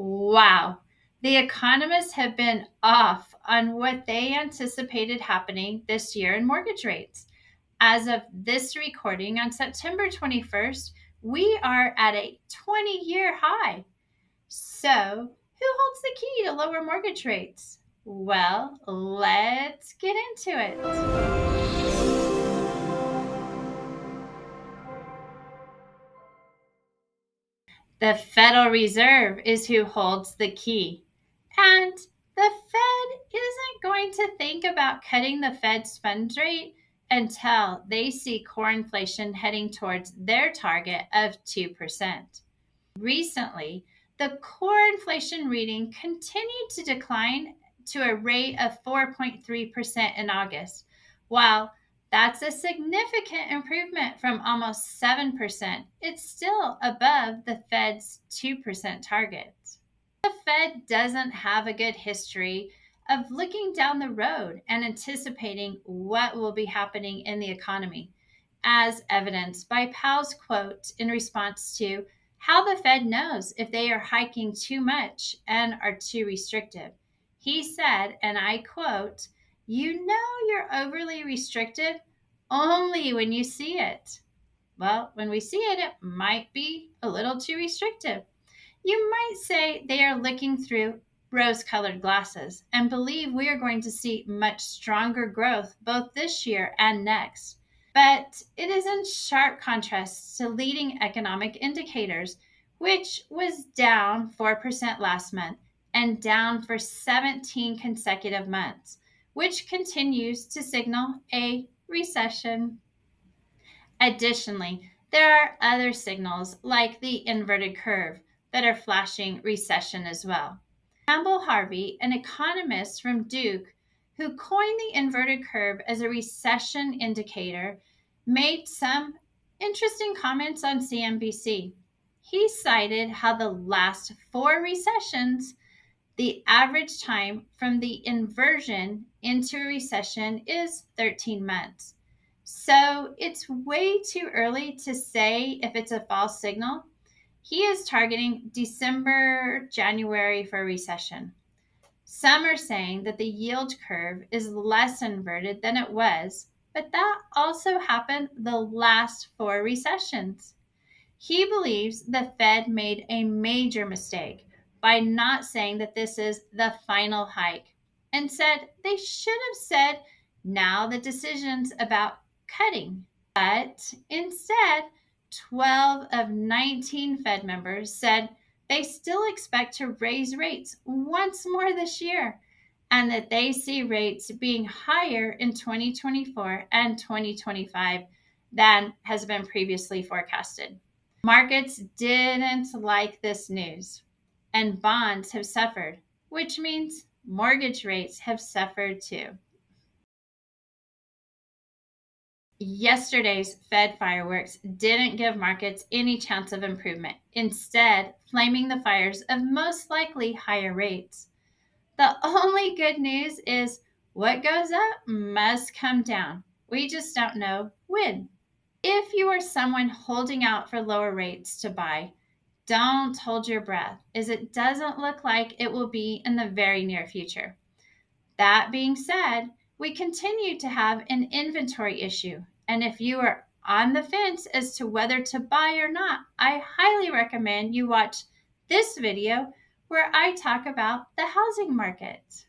Wow, the economists have been off on what they anticipated happening this year in mortgage rates. As of this recording on September 21st, we are at a 20-year high. So, who holds the key to lower mortgage rates? Well, let's get into it. The Federal Reserve is who holds the key. And the Fed isn't going to think about cutting the Fed's funds rate until they see core inflation heading towards their target of 2%. Recently, the core inflation reading continued to decline to a rate of 4.3% in August. While that's a significant improvement from almost 7%, it's still above the Fed's 2% target. The Fed doesn't have a good history of looking down the road and anticipating what will be happening in the economy, as evidenced by Powell's quote in response to how the Fed knows if they are hiking too much and are too restrictive. He said, and I quote, "You know you're overly restrictive only when you see it." Well, when we see it, it might be a little too restrictive. You might say they are looking through rose colored glasses and believe we are going to see much stronger growth both this year and next. But it is in sharp contrast to leading economic indicators, which was down 4% last month and down for 17 consecutive months, which continues to signal a recession. Additionally, there are other signals like the inverted curve that are flashing recession as well. Campbell Harvey, an economist from Duke who coined the inverted curve as a recession indicator, made some interesting comments on CNBC. He cited how the last four recessions, the average time from the inversion into a recession is 13 months. So it's way too early to say if it's a false signal. He is targeting December, January for a recession. Some are saying that the yield curve is less inverted than it was, but that also happened the last four recessions. He believes the Fed made a major mistake by not saying that this is the final hike and said they should have said now the decision's about cutting. But instead, 12 of 19 Fed members said they still expect to raise rates once more this year and that they see rates being higher in 2024 and 2025 than has been previously forecasted. Markets didn't like this news, and bonds have suffered, which means mortgage rates have suffered too. Yesterday's Fed fireworks didn't give markets any chance of improvement, instead, flaming the fires of most likely higher rates. The only good news is what goes up must come down. We just don't know when. If you are someone holding out for lower rates to buy, don't hold your breath, as it doesn't look like it will be in the very near future. That being said, we continue to have an inventory issue, and if you are on the fence as to whether to buy or not, I highly recommend you watch this video where I talk about the housing market.